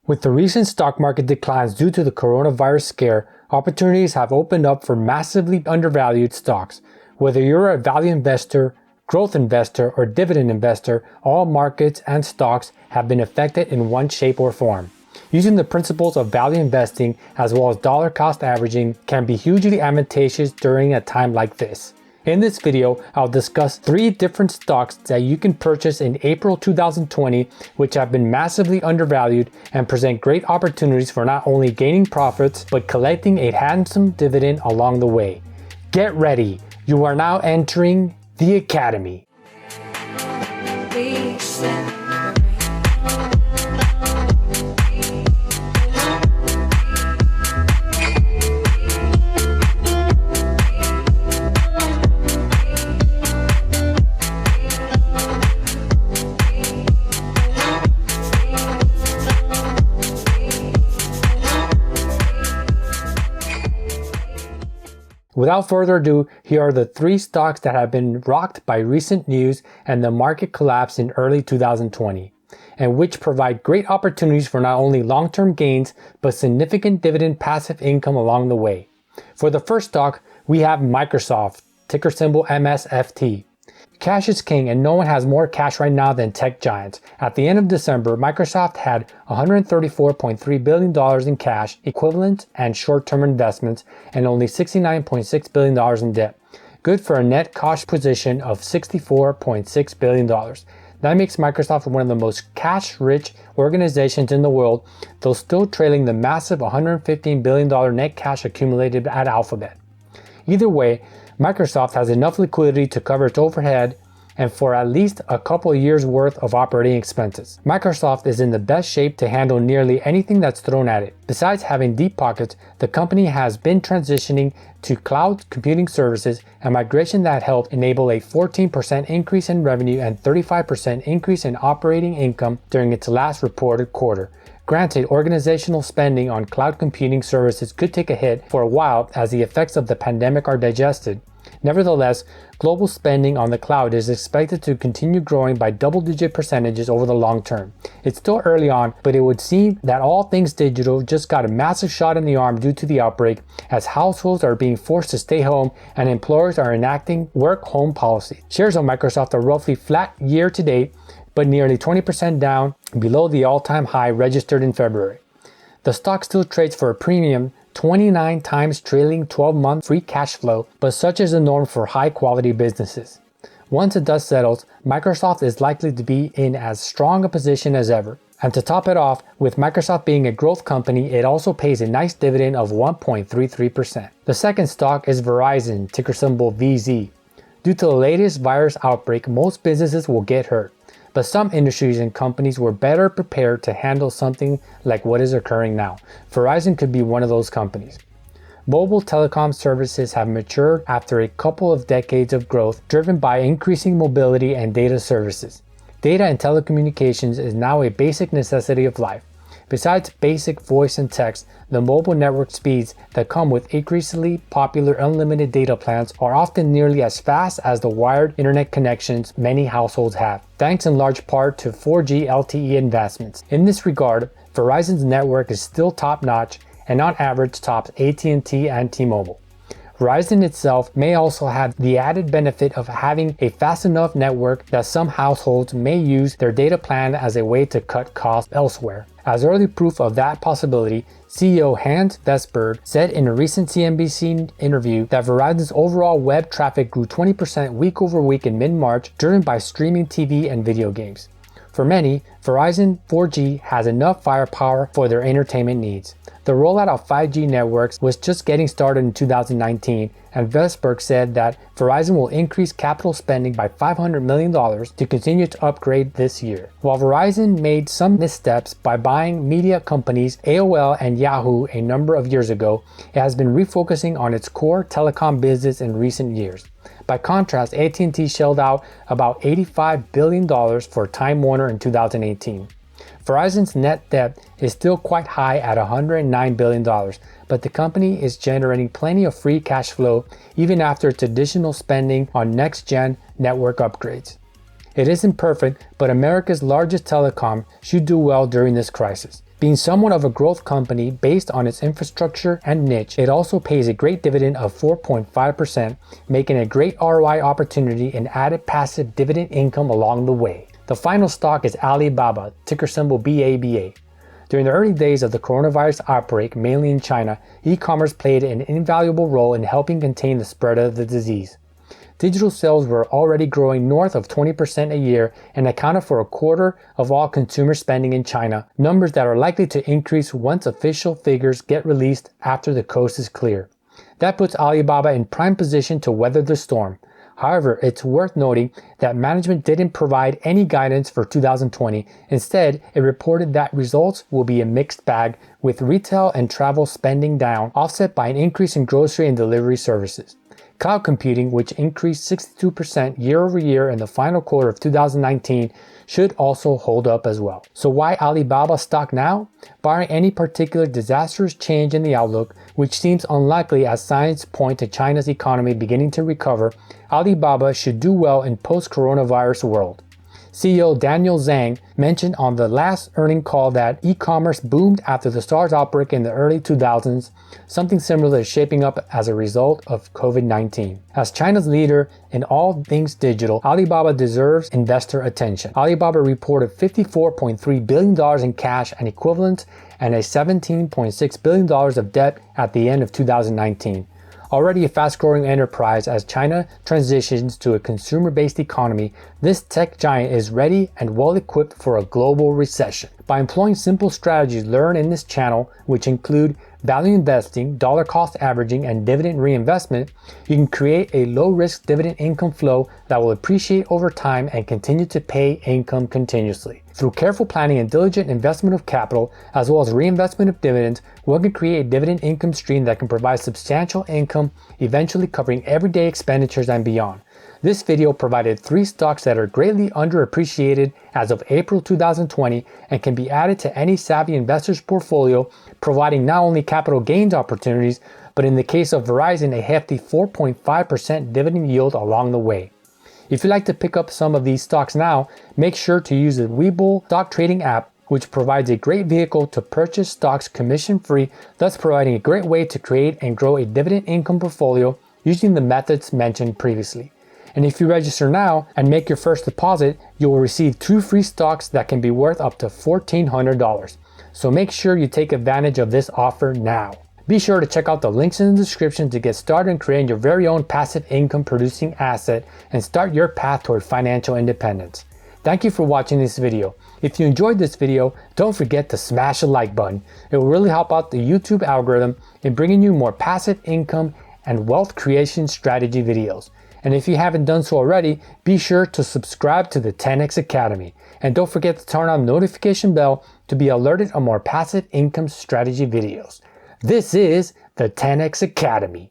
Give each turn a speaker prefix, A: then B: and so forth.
A: With the recent stock market declines due to the coronavirus scare, opportunities have opened up for massively undervalued stocks. Whether you're a value investor, growth investor, or dividend investor, all markets and stocks have been affected in one shape or form. Using the principles of value investing as well as dollar cost averaging can be hugely advantageous during a time like this. In this video, I'll discuss 3 different stocks that you can purchase in April 2020, which have been massively undervalued and present great opportunities for not only gaining profits, but collecting a handsome dividend along the way. Get ready, you are now entering the Academy. Without further ado, here are the 3 stocks that have been rocked by recent news and the market collapse in early 2020, and which provide great opportunities for not only long-term gains, but significant dividend passive income along the way. For the first stock, we have Microsoft, ticker symbol MSFT. Cash is king, and no one has more cash right now than tech giants. At the end of December, Microsoft had $134.3 billion in cash, equivalents, and short-term investments, and only $69.6 billion in debt. Good for a net cash position of $64.6 billion. That makes Microsoft one of the most cash-rich organizations in the world, though still trailing the massive $115 billion net cash accumulated at Alphabet. Either way, Microsoft has enough liquidity to cover its overhead and for at least a couple of years worth of operating expenses. Microsoft is in the best shape to handle nearly anything that's thrown at it. Besides having deep pockets, the company has been transitioning to cloud computing services, a migration that helped enable a 14% increase in revenue and 35% increase in operating income during its last reported quarter. Granted, organizational spending on cloud computing services could take a hit for a while as the effects of the pandemic are digested. Nevertheless, global spending on the cloud is expected to continue growing by double-digit percentages over the long term. It's still early on, but it would seem that all things digital just got a massive shot in the arm due to the outbreak, as households are being forced to stay home and employers are enacting work-home policies. Shares of Microsoft are roughly flat year to date, but nearly 20% down below the all-time high registered in February. The stock still trades for a premium 29 times trailing 12-month free cash flow, but such is the norm for high-quality businesses. Once the dust settles, Microsoft is likely to be in as strong a position as ever. And to top it off, with Microsoft being a growth company, it also pays a nice dividend of 1.33%. The second stock is Verizon, ticker symbol VZ. Due to the latest virus outbreak, most businesses will get hurt. But some industries and companies were better prepared to handle something like what is occurring now. Verizon could be one of those companies. Mobile telecom services have matured after a couple of decades of growth driven by increasing mobility and data services. Data and telecommunications is now a basic necessity of life. Besides basic voice and text, the mobile network speeds that come with increasingly popular unlimited data plans are often nearly as fast as the wired internet connections many households have, thanks in large part to 4G LTE investments. In this regard, Verizon's network is still top-notch and on average tops AT&T and T-Mobile. Verizon itself may also have the added benefit of having a fast enough network that some households may use their data plan as a way to cut costs elsewhere. As early proof of that possibility, CEO Hans Vestberg said in a recent CNBC interview that Verizon's overall web traffic grew 20% week over week in mid-March, driven by streaming TV and video games. For many, Verizon 4G has enough firepower for their entertainment needs. The rollout of 5G networks was just getting started in 2019, and Vestberg said that Verizon will increase capital spending by $500 million to continue to upgrade this year. While Verizon made some missteps by buying media companies AOL and Yahoo a number of years ago, it has been refocusing on its core telecom business in recent years. By contrast, AT&T shelled out about $85 billion for Time Warner in 2018. Verizon's net debt is still quite high at $109 billion, but the company is generating plenty of free cash flow even after its additional spending on next-gen network upgrades. It isn't perfect, but America's largest telecom should do well during this crisis. Being somewhat of a growth company based on its infrastructure and niche, it also pays a great dividend of 4.5%, making a great ROI opportunity and added passive dividend income along the way. The final stock is Alibaba, ticker symbol BABA. During the early days of the coronavirus outbreak, mainly in China, e-commerce played an invaluable role in helping contain the spread of the disease. Digital sales were already growing north of 20% a year and accounted for a quarter of all consumer spending in China, numbers that are likely to increase once official figures get released after the coast is clear. That puts Alibaba in prime position to weather the storm. However, it's worth noting that management didn't provide any guidance for 2020. Instead, it reported that results will be a mixed bag, with retail and travel spending down, offset by an increase in grocery and delivery services. Cloud computing, which increased 62% year over year in the final quarter of 2019, should also hold up as well. So why Alibaba stock now? Barring any particular disastrous change in the outlook, which seems unlikely as signs point to China's economy beginning to recover, Alibaba should do well in post-coronavirus world. CEO Daniel Zhang mentioned on the last earnings call that e-commerce boomed after the SARS outbreak in the early 2000s, something similar is shaping up as a result of COVID-19. As China's leader in all things digital, Alibaba deserves investor attention. Alibaba reported $54.3 billion in cash and equivalents and a $17.6 billion of debt at the end of 2019. Already a fast-growing enterprise as China transitions to a consumer-based economy, this tech giant is ready and well-equipped for a global recession. By employing simple strategies learned in this channel, which include value investing, dollar cost averaging, and dividend reinvestment, you can create a low-risk dividend income flow that will appreciate over time and continue to pay income continuously. Through careful planning and diligent investment of capital, as well as reinvestment of dividends, one can create a dividend income stream that can provide substantial income, eventually covering everyday expenditures and beyond. This video provided 3 stocks that are greatly underappreciated as of April 2020 and can be added to any savvy investor's portfolio, providing not only capital gains opportunities, but in the case of Verizon, a hefty 4.5% dividend yield along the way. If you'd like to pick up some of these stocks now, make sure to use the Webull stock trading app, which provides a great vehicle to purchase stocks commission-free, thus providing a great way to create and grow a dividend income portfolio using the methods mentioned previously. And if you register now and make your first deposit, you will receive 2 free stocks that can be worth up to $1,400. So make sure you take advantage of this offer now. Be sure to check out the links in the description to get started in creating your very own passive income producing asset and start your path toward financial independence. Thank you for watching this video. If you enjoyed this video, don't forget to smash the like button. It will really help out the YouTube algorithm in bringing you more passive income and wealth creation strategy videos. And if you haven't done so already, be sure to subscribe to the 10X Academy. And don't forget to turn on the notification bell to be alerted on more passive income strategy videos. This is the 10X Academy.